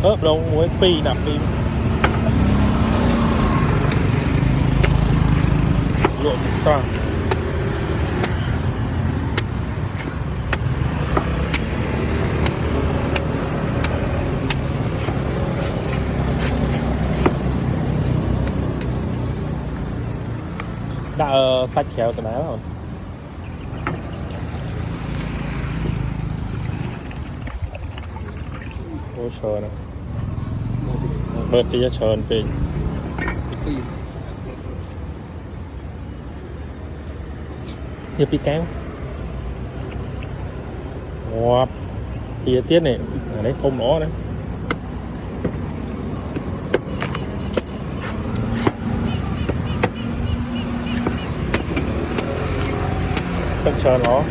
ớp đâu muốn pi nằm đi luộc xoang đã sạch khéo từ đó rồi ôi trời này bớt tí cho trời hiệp đi kéo wow thì tiết này ở đấy không nó đấy không chờ nó